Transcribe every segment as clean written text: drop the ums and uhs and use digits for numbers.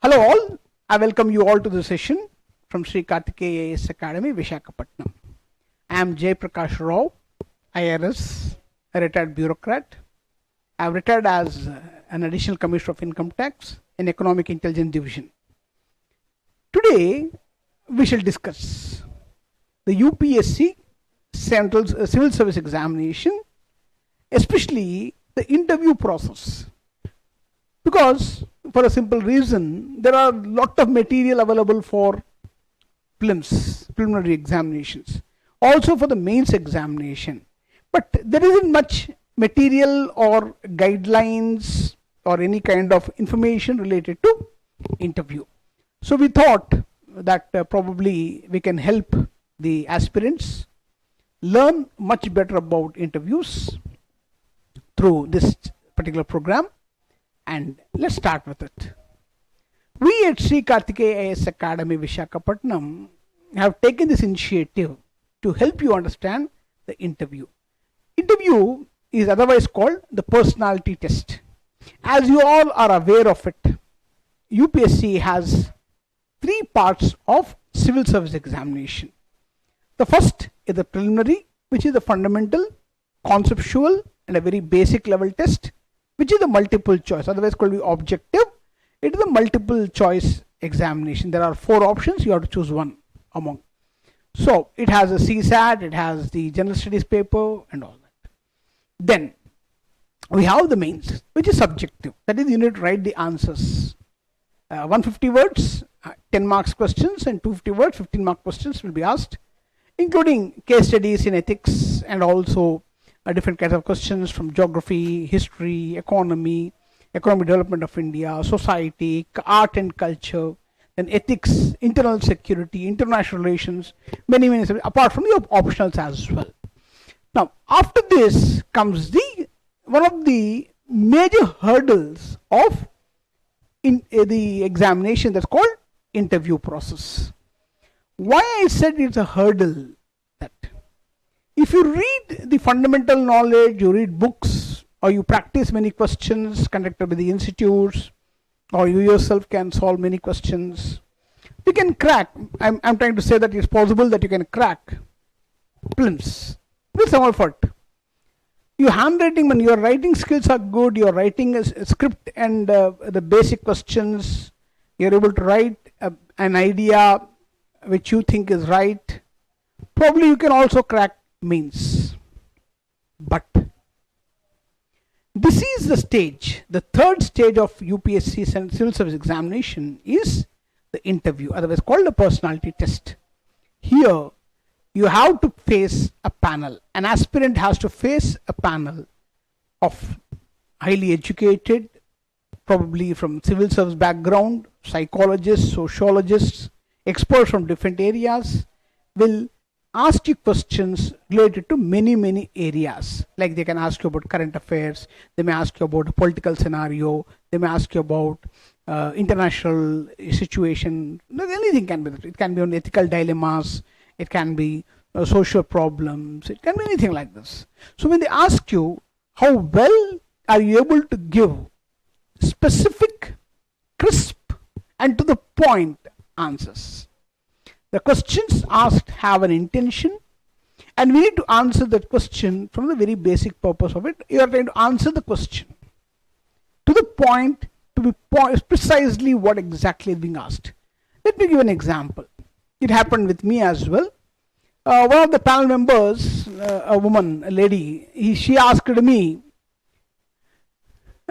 Hello all, I welcome you all to the session from Sri Karthikeya IAS Academy, Visakhapatnam. I am Jay Prakash Rao, IRS, a retired bureaucrat. I have retired as an additional commissioner of income tax in Economic Intelligence Division. Today, we shall discuss the UPSC Central Civil Service Examination, especially the interview process. Because for a simple reason, there are a lot of material available for preliminary examinations, also for the mains examination. But there isn't much material or guidelines or any kind of information related to interview. So we thought that probably we can help the aspirants learn much better about interviews through this particular program. And let's start with it. We at Sri Karthikeya IAS Academy, Visakhapatnam have taken this initiative to help you understand the interview. Interview is otherwise called the personality test. As you all are aware of it, UPSC has three parts of civil service examination. The first is the preliminary, which is the fundamental, conceptual and a very basic level test, which is the multiple choice, otherwise called the objective. It is a multiple choice examination. There are four options, you have to choose one among. So it has a CSAT, it has the general studies paper and all that. Then we have the mains, which is subjective. That is, you need to write the answers. 150 words, 10 marks questions, and 250 words, 15 mark questions will be asked, including case studies in ethics and also different kinds of questions from geography, history, economic development of India, society, art and culture, then ethics, internal security, international relations, many apart from the optionals as well. Now, after this comes one of the major hurdles of the examination, that's called interview process. Why I said it's a hurdle? That if you read the fundamental knowledge, you read books, or you practice many questions conducted by the institutes, or you yourself can solve many questions, you can crack. I'm trying to say that it's possible that you can crack prelims with some effort. Your handwriting, when your writing skills are good, your writing is a script and the basic questions, you're able to write an idea which you think is right, probably you can also crack mains. But this is the stage, the third stage of UPSC civil service examination is the interview, otherwise called the personality test. Here you have to face a panel. An aspirant has to face a panel of highly educated, probably from civil service background, psychologists, sociologists, experts from different areas will ask you questions related to many areas. Like they can ask you about current affairs, they may ask you about a political scenario, they may ask you about international situation. Anything can be that. It can be on ethical dilemmas, it can be social problems, it can be anything like this. So when they ask you, how well are you able to give specific, crisp and to the point answers? The questions asked have an intention, and we need to answer that question from the very basic purpose of it. You are trying to answer the question to the point, to be precisely what exactly is being asked. Let me give an example. It happened with me as well. One of the panel members, a woman, a lady, she asked me,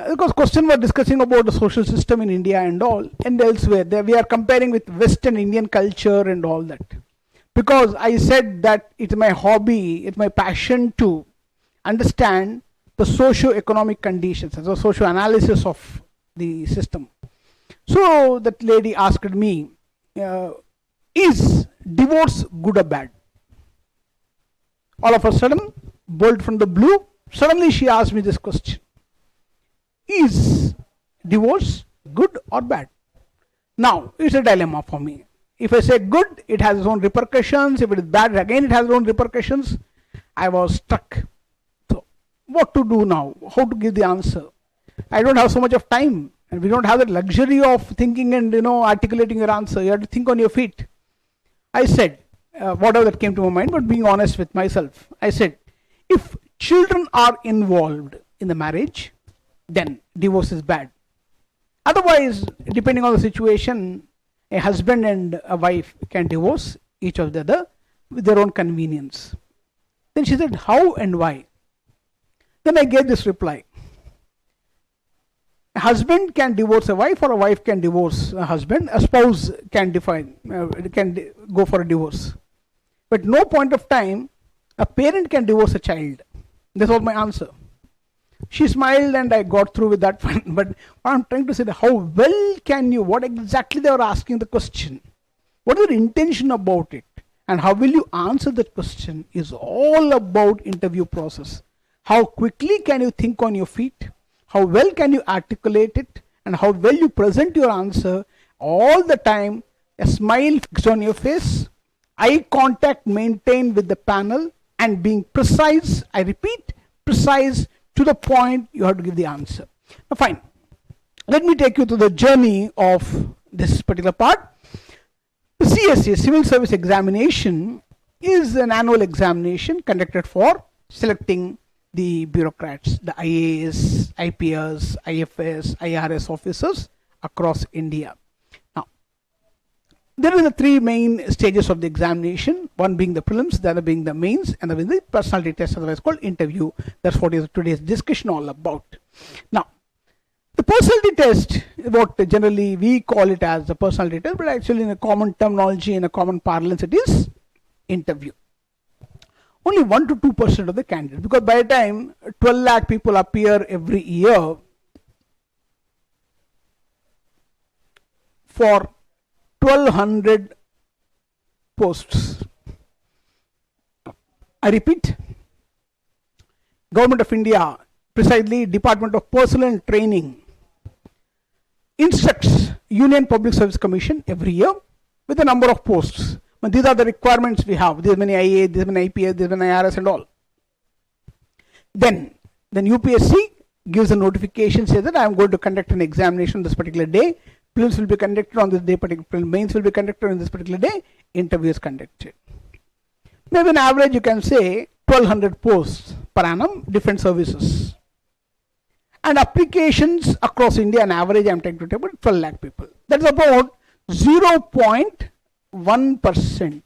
because question was discussing about the social system in India and all, and elsewhere. We are comparing with Western Indian culture and all that. Because I said that it's my hobby, it's my passion to understand the socio-economic conditions, the socio analysis of the system. So that lady asked me, is divorce good or bad? All of a sudden, bolt from the blue, suddenly she asked me this question. Is divorce good or bad? Now, it's a dilemma for me. If I say good, it has its own repercussions. If it is bad, again it has its own repercussions. I was stuck. So, what to do now? How to give the answer? I don't have so much of time. And we don't have the luxury of thinking and articulating your answer. You have to think on your feet. I said, whatever that came to my mind, but being honest with myself, I said, if children are involved in the marriage, then divorce is bad. Otherwise, depending on the situation, a husband and a wife can divorce each of the other with their own convenience. Then she said, how and why? Then I gave this reply. A husband can divorce a wife, or a wife can divorce a husband. A spouse can go for a divorce. But no point of time, a parent can divorce a child. This was my answer. She smiled and I got through with that one. But what I'm trying to say, how well can you, what exactly they were asking the question? What is their intention about it? And how will you answer that question is all about interview process. How quickly can you think on your feet? How well can you articulate it? And how well you present your answer all the time. A smile fixed on your face, eye contact maintained with the panel, and being precise, I repeat, precise, to the point, you have to give the answer. Now fine, let me take you to the journey of this particular part. The CSE, Civil Service Examination, is an annual examination conducted for selecting the bureaucrats, the IAS, IPS, IFS, IRS officers across India. Now, there are the three main stages of the examination, one being the prelims, the other being the mains, and the other being the personality test, otherwise called interview. That's what is today's discussion all about. Now, the personality test, what generally we call it as the personality test, but actually in a common terminology, in a common parlance, it is interview. Only 1 to 2% of the candidates, because by the time 12 lakh people appear every year for 1200 posts. I repeat, Government of India, precisely Department of Personnel and Training, instructs Union Public Service Commission every year with a number of posts. But these are the requirements we have. This many IA, this many IPS, this many IRS and all. Then UPSC gives a notification, says that I am going to conduct an examination this particular day. Prelims will be conducted on this day, particular mains will be conducted on this particular day, interview is conducted. Maybe on average you can say 1200 posts per annum, different services. And applications across India, on average I am trying to tell about 12 lakh people. That's about 0.1%.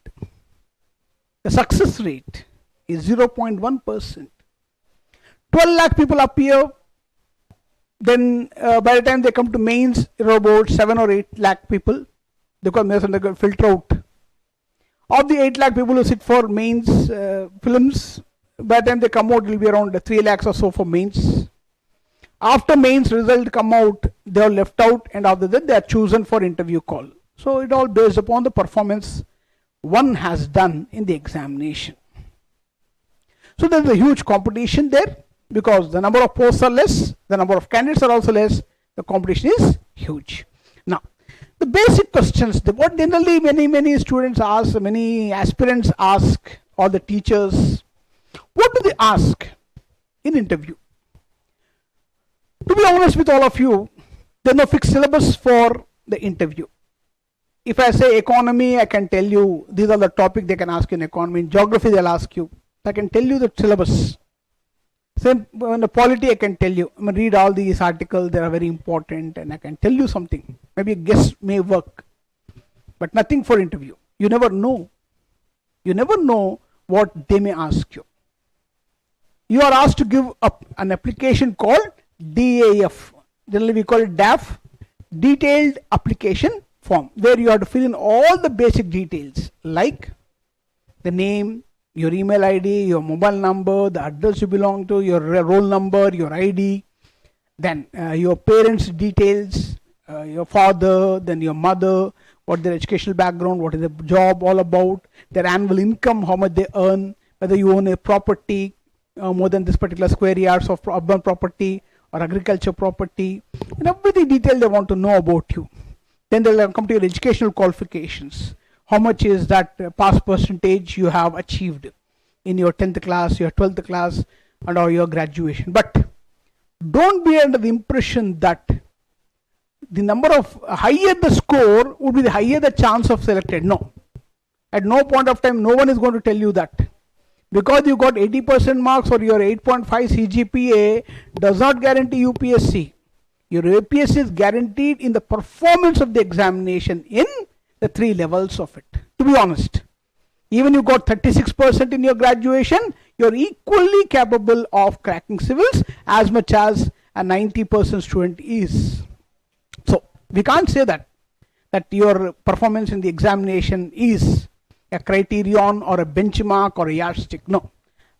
The success rate is 0.1%. 12 lakh people appear, then by the time they come to mains, about 7 or 8 lakh people, because they filter out. Of the 8 lakh people who sit for mains films, by the time they come out, it will be around 3 lakhs or so for mains. After mains result come out, they are left out, and after that they are chosen for interview call. So it all based upon the performance one has done in the examination. So there is a huge competition there, because the number of posts are less, the number of candidates are also less, the competition is huge. Now, the basic questions, what generally many students ask, many aspirants ask, or the teachers, what do they ask in interview? To be honest with all of you, there is no fixed syllabus for the interview. If I say economy, I can tell you these are the topics they can ask in economy. In geography, they'll ask you. I can tell you the syllabus. Same in the polity, I can tell you. I mean, read all these articles, they are very important, and I can tell you something. Maybe a guess may work, but nothing for interview. You never know. You never know what they may ask you. You are asked to give up an application called DAF. Generally, we call it DAF, Detailed Application Form, where you have to fill in all the basic details like the name, your email ID, your mobile number, the address you belong to, your roll number, your ID, then your parents' details, your father, then your mother, what their educational background, what is their job all about, their annual income, how much they earn, whether you own a property, more than this particular square yards of urban property or agriculture property, and everything detailed they want to know about you. Then they'll come to your educational qualifications. How much is that pass percentage you have achieved in your 10th class, your 12th class, and or your graduation. But don't be under the impression that the number of higher the score would be the higher the chance of selected. No, at no point of time no one is going to tell you that. Because you got 80% marks or your 8.5 CGPA does not guarantee UPSC. Your UPSC is guaranteed in the performance of the examination in the 3 levels of it. To be honest, even you got 36% in your graduation, you're equally capable of cracking civils as much as a 90% student is. So we can't say that your performance in the examination is a criterion or a benchmark or a yardstick. No,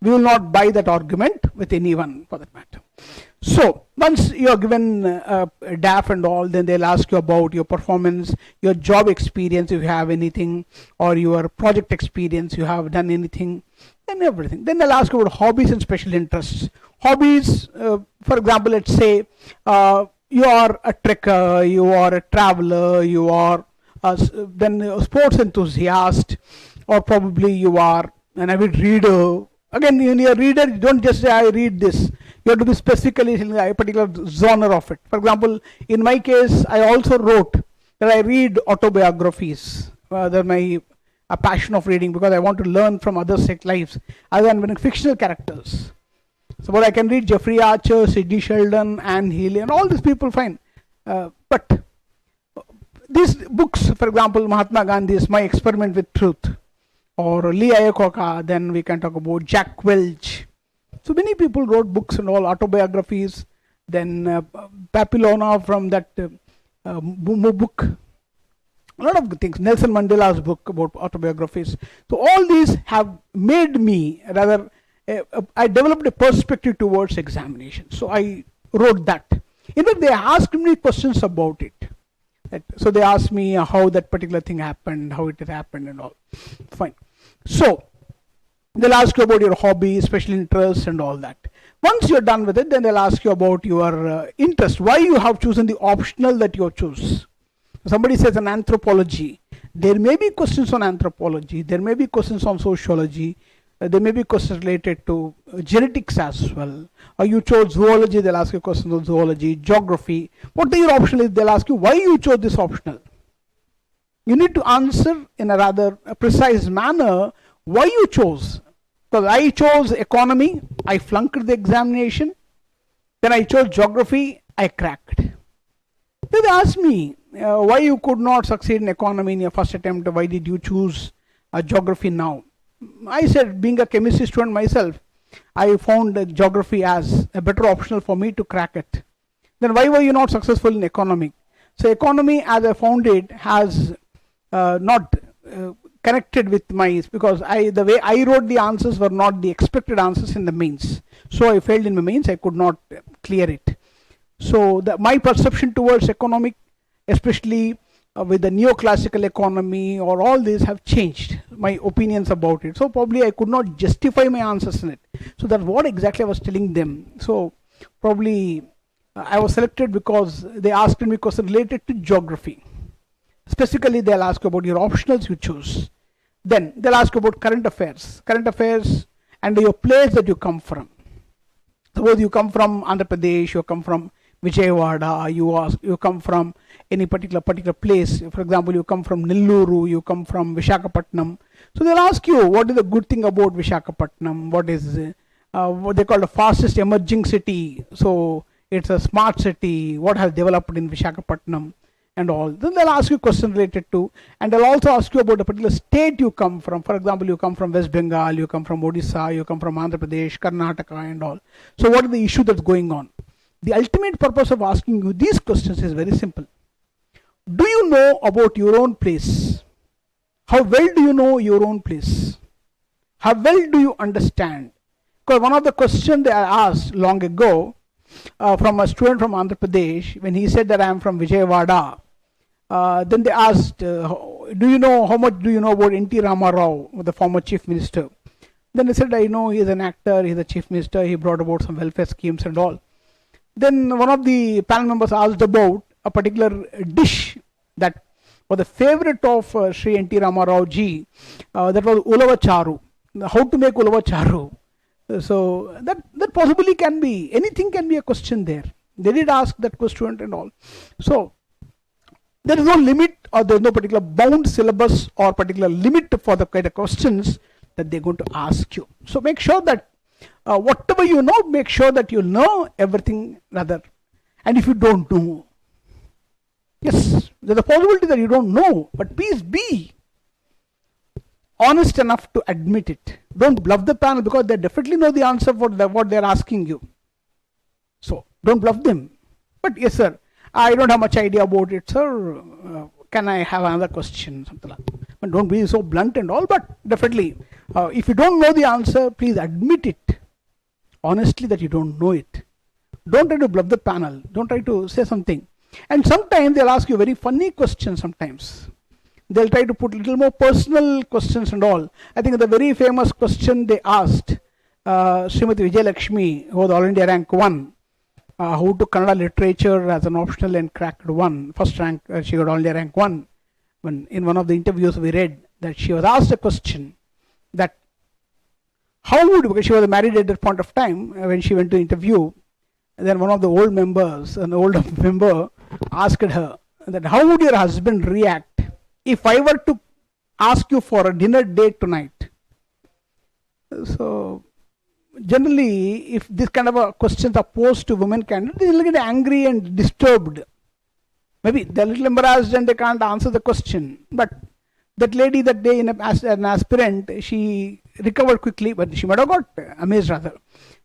we will not buy that argument with anyone for that matter. So once you are given a DAF and all, then they'll ask you about your performance, your job experience if you have anything, or your project experience, you have done anything, and everything. Then they'll ask you about hobbies and special interests. Hobbies, for example, let's say you are a trekker, you are a traveler, you are then a sports enthusiast, or probably you are an avid reader. Again, when you're a reader, you don't just say I read this. You have to be specifically in a particular genre of it. For example, in my case, I also wrote that I read autobiographies. They're my passion of reading, because I want to learn from others' lives other than fictional characters. So, but I can read Jeffrey Archer, Sidney Sheldon, Anne Healy, and all these people, fine. But these books, for example, Mahatma Gandhi's My Experiment with Truth, or Lee Iacocca, then we can talk about Jack Welch. So many people wrote books and all, autobiographies. Then Papillona from that book. A lot of things. Nelson Mandela's book about autobiographies. So all these have made me, rather, I developed a perspective towards examination. So I wrote that. In fact, they asked me questions about it. So they asked me how that particular thing happened, how it happened and all. Fine. So they'll ask you about your hobby, special interests and all that. Once you're done with it, then they'll ask you about your interest. Why you have chosen the optional that you choose. Somebody says an anthropology. There may be questions on anthropology. There may be questions on sociology. There may be questions related to genetics as well. Or you chose zoology, they'll ask you questions on zoology, geography. What are your optional is, they'll ask you why you chose this optional. You need to answer in a rather precise manner why you chose. Because I chose economy, I flunked the examination. Then I chose geography, I cracked. Then they asked me why you could not succeed in economy in your first attempt. Why did you choose geography now? I said, being a chemistry student myself, I found geography as a better optional for me to crack it. Then why were you not successful in economic? So economy, as I found it, has not connected with my, because the way I wrote the answers were not the expected answers in the mains. So I failed in my mains, I could not clear it. So my perception towards economic, especially with the neoclassical economy or all these, have changed my opinions about it. So probably I could not justify my answers in it. So that's what exactly I was telling them. So probably I was selected because they asked me questions related to geography. Specifically, they'll ask you about your optionals you choose. Then they'll ask you about current affairs and your place that you come from. Suppose you come from Andhra Pradesh, you come from Vijayawada, you come from any particular place. For example, you come from Nelluru, you come from Visakhapatnam. So they'll ask you what is the good thing about Visakhapatnam, what is what they call the fastest emerging city. So it's a smart city, what has developed in Visakhapatnam and all. Then they'll ask you questions related to, and they'll also ask you about a particular state you come from. For example, you come from West Bengal, you come from Odisha, you come from Andhra Pradesh, Karnataka and all. So what is the issue that's going on? The ultimate purpose of asking you these questions is very simple. Do you know about your own place? How well do you know your own place? How well do you understand? Because one of the questions that I asked long ago from a student from Andhra Pradesh, when he said that I am from Vijayawada, then they asked, how much do you know about N.T. Ramarao, the former chief minister? Then he said, I know he is an actor, he is a chief minister, he brought about some welfare schemes and all. Then one of the panel members asked about a particular dish that was the favorite of Sri N.T. Ramarao ji, that was Ulava Charu. How to make Ulava Charu? So that possibly can be, anything can be a question there. They did ask that question and all. So there is no limit or there is no particular bound syllabus or particular limit for the kind of questions that they're going to ask you. So make sure that whatever you know, make sure that you know everything rather. And if you don't know, yes, there's a possibility that you don't know, but please be honest enough to admit it. Don't bluff the panel, because they definitely know the answer for what they're asking you. So don't bluff them. But yes, sir, I don't have much idea about it, sir. Can I have another question? Something like that. But don't be so blunt and all, but definitely, if you don't know the answer, please admit it honestly that you don't know it. Don't try to bluff the panel. Don't try to say something. And sometimes they'll ask you very funny questions sometimes. They'll try to put a little more personal questions and all. I think the very famous question they asked Srimati Vijay Lakshmi, who was All India Rank 1, who took Kannada literature as an optional and cracked 1. First rank, she got All India Rank 1. When in one of the interviews we read that she was asked a question that how would, because she was married at that point of time when she went to interview, then one of the old members, an older member, asked her that how would your husband react if I were to ask you for a dinner date tonight? So generally, if this kind of questions are posed to women candidates, they will get angry and disturbed. Maybe they're a little embarrassed and they can't answer the question. But that lady that day, as an aspirant, she recovered quickly, but she might have got amazed rather.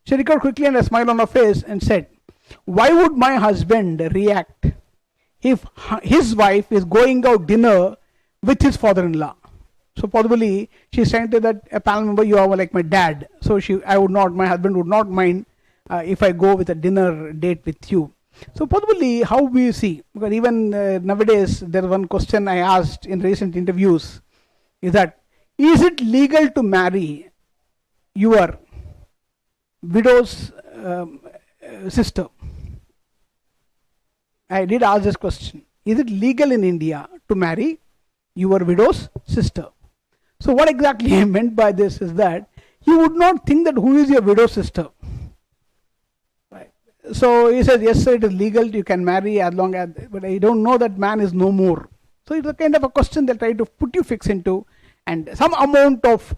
She recovered quickly and a smile on her face and said, why would my husband react if his wife is going out dinner with his father-in-law? So possibly she's saying to that a panel member, you are like my dad. So my husband would not mind if I go with a dinner date with you. So possibly how we see, because even nowadays there is one question I asked in recent interviews, is that is it legal to marry your widow's sister? I did ask this question. Is it legal in India to marry your widow's sister? So what exactly I meant by this is that you would not think that who is your widow's sister. Right. So he says, yes sir, it is legal, you can marry as long as, but I don't know that man is no more. So it's a kind of a question they'll try to put you fix into, and some amount of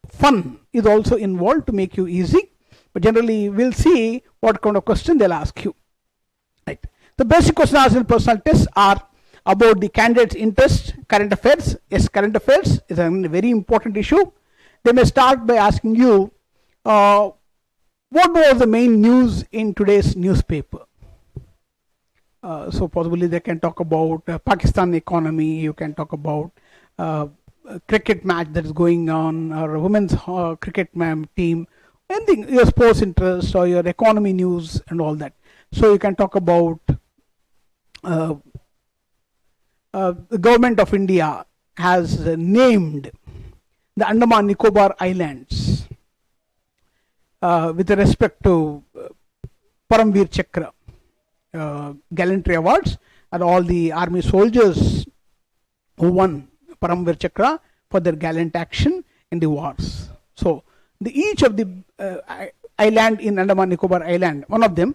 fun is also involved to make you easy. But generally we'll see what kind of question they'll ask you. Right. The basic questions asked in personal tests are about the candidate's interest, current affairs. Yes, current affairs is a very important issue. They may start by asking you, what was the main news in today's newspaper? So possibly they can talk about Pakistan economy, you can talk about a cricket match that is going on, or a women's cricket team, anything, your sports interest or your economy news and all that. So you can talk about the government of India has named the Andaman Nicobar Islands with respect to Paramveer Chakra gallantry awards, and all the army soldiers who won Paramveer Chakra for their gallant action in the wars. So each of the island in Andaman Nicobar Island, one of them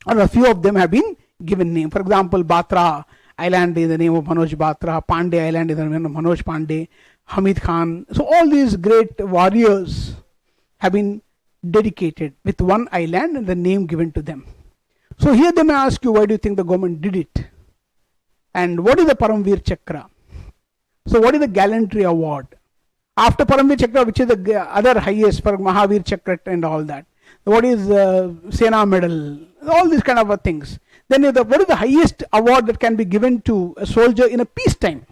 or a few of them have been given name. For example, Batra Island is the name of Manoj Batra, Pandey Island is the name of Manoj Pandey, Hamid Khan. So all these great warriors have been dedicated with one island and the name given to them. So here they may ask you, why do you think the government did it? And what is the Paramveer Chakra? So what is the gallantry award? After Paramveer Chakra, which is the other highest, for Mahavir Chakra and all that. What is Sena Medal? All these kind of things. Then what is the highest award that can be given to a soldier in a peacetime?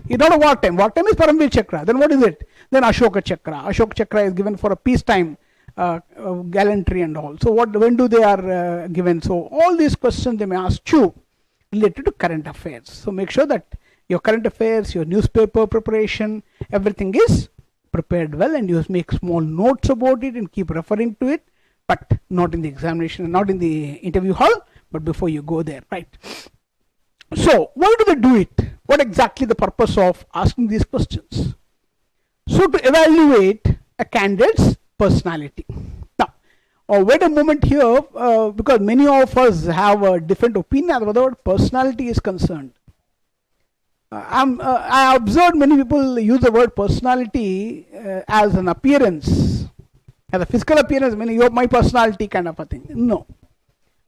It's not a wartime. Wartime is Paramveer Chakra. Then what is it? Then Ashoka Chakra. Ashoka Chakra is given for a peacetime gallantry and all. So when do they are given? So all these questions they may ask you related to current affairs. So make sure that your current affairs, your newspaper preparation, everything is prepared well, and you make small notes about it and keep referring to it, but not in the examination, not in the interview hall, but before you go there, right? So why do they do it? What exactly the purpose of asking these questions? So to evaluate a candidate's personality. Now, wait a moment here, because many of us have a different opinion as far as personality is concerned. I observed many people use the word personality as an appearance, as a physical appearance, meaning you're my personality kind of a thing. No.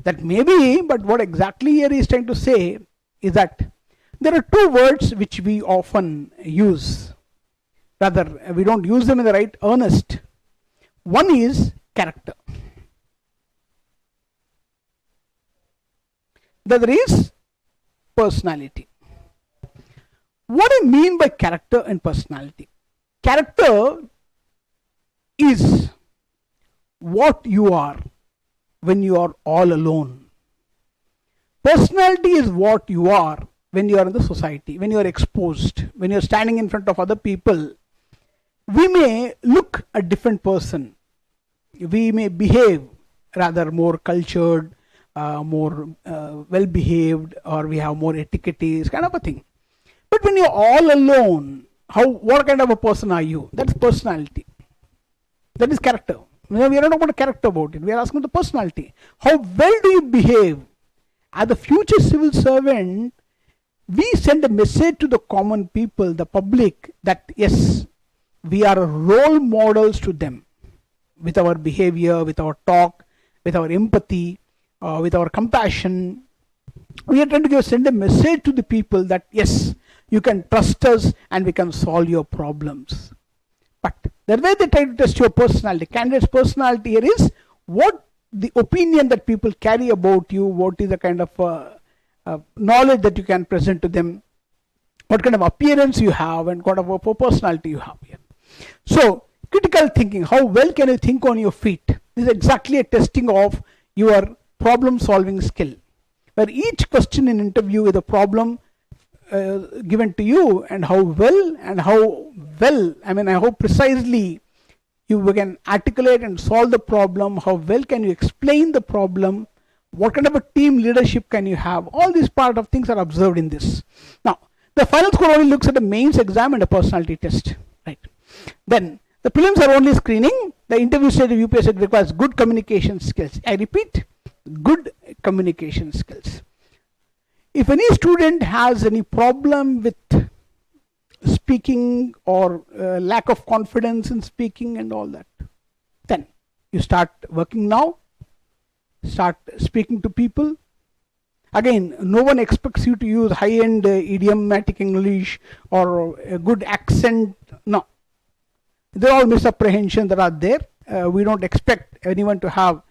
That may be, but what exactly here he is trying to say is that there are two words which we often use. Rather, we don't use them in the right earnest. One is character. The other is personality. What I mean by character and personality? Character is what you are when you are all alone. Personality is what you are when you are in the society, when you are exposed, when you are standing in front of other people. We may look a different person. We may behave rather more cultured, more well behaved, or we have more etiquettes, kind of a thing. But when you're all alone, what kind of a person are you? That's personality. That is character. We are not talking about character about it. We are asking the personality. How well do you behave? As a future civil servant, we send a message to the common people, the public, that yes, we are role models to them with our behavior, with our talk, with our empathy, with our compassion. We are trying to send a message to the people that yes, you can trust us and we can solve your problems. But the way they try to test your personality, candidate's personality here is what the opinion that people carry about you, what is the kind of knowledge that you can present to them, what kind of appearance you have, and what kind of a personality you have here. So, critical thinking, how well can you think on your feet? This is exactly a testing of your problem solving skill, where each question in interview is a problem given to you, and how precisely you can articulate and solve the problem, how well can you explain the problem, what kind of a team leadership can you have. All these part of things are observed in this. Now, the final score only looks at the mains exam and a personality test, right? Then the prelims are only screening. The interview stage of UPSC requires good communication skills. I repeat, good communication skills. If any student has any problem with speaking or lack of confidence in speaking and all that, then you start working now, start speaking to people. Again, no one expects you to use high-end idiomatic English or a good accent. No. They're all misapprehensions that are there. We don't expect anyone to have,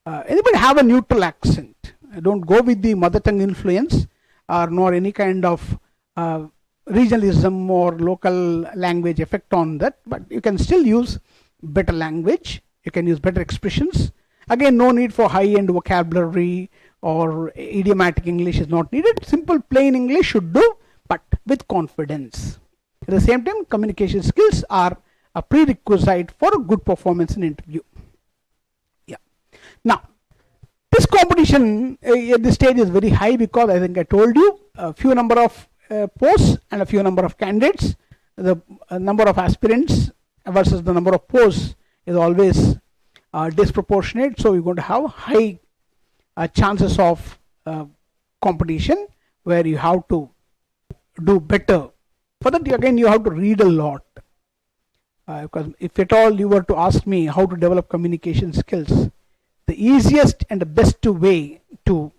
anybody have a neutral accent. Don't go with the mother tongue influence or nor any kind of regionalism or local language effect on that, but you can still use better language, you can use better expressions. Again, no need for high-end vocabulary or idiomatic English is not needed. Simple plain English should do, but with confidence. At the same time, communication skills are a prerequisite for a good performance in interview. Yeah. Now, this competition at this stage is very high because I think I told you a few number of posts and a few number of candidates. The number of aspirants versus the number of posts is always disproportionate. So you're going to have high chances of competition where you have to do better. For that, again, you have to read a lot. Because if at all you were to ask me how to develop communication skills, the easiest and the best way to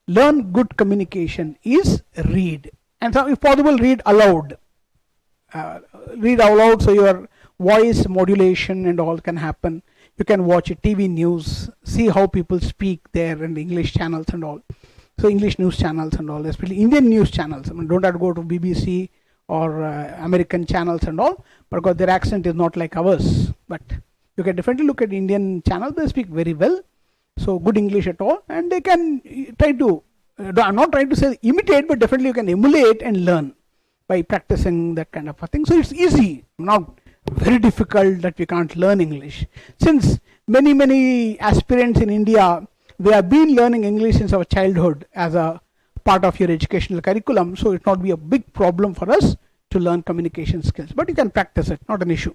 learn good communication is read. And so if possible, read aloud. Read aloud so your voice modulation and all can happen. You can watch TV news, see how people speak there and English channels and all. So English news channels and all, especially Indian news channels. I mean, don't have to go to BBC or American channels and all, because their accent is not like ours. But you can definitely look at Indian channels, they speak very well. So good English at all, and they can try to, I'm not trying to say imitate, but definitely you can emulate and learn by practicing that kind of a thing. So it's easy, not very difficult that we can't learn English. Since many aspirants in India, we have been learning English since our childhood as a part of your educational curriculum, so it not be a big problem for us to learn communication skills, but you can practice it, not an issue.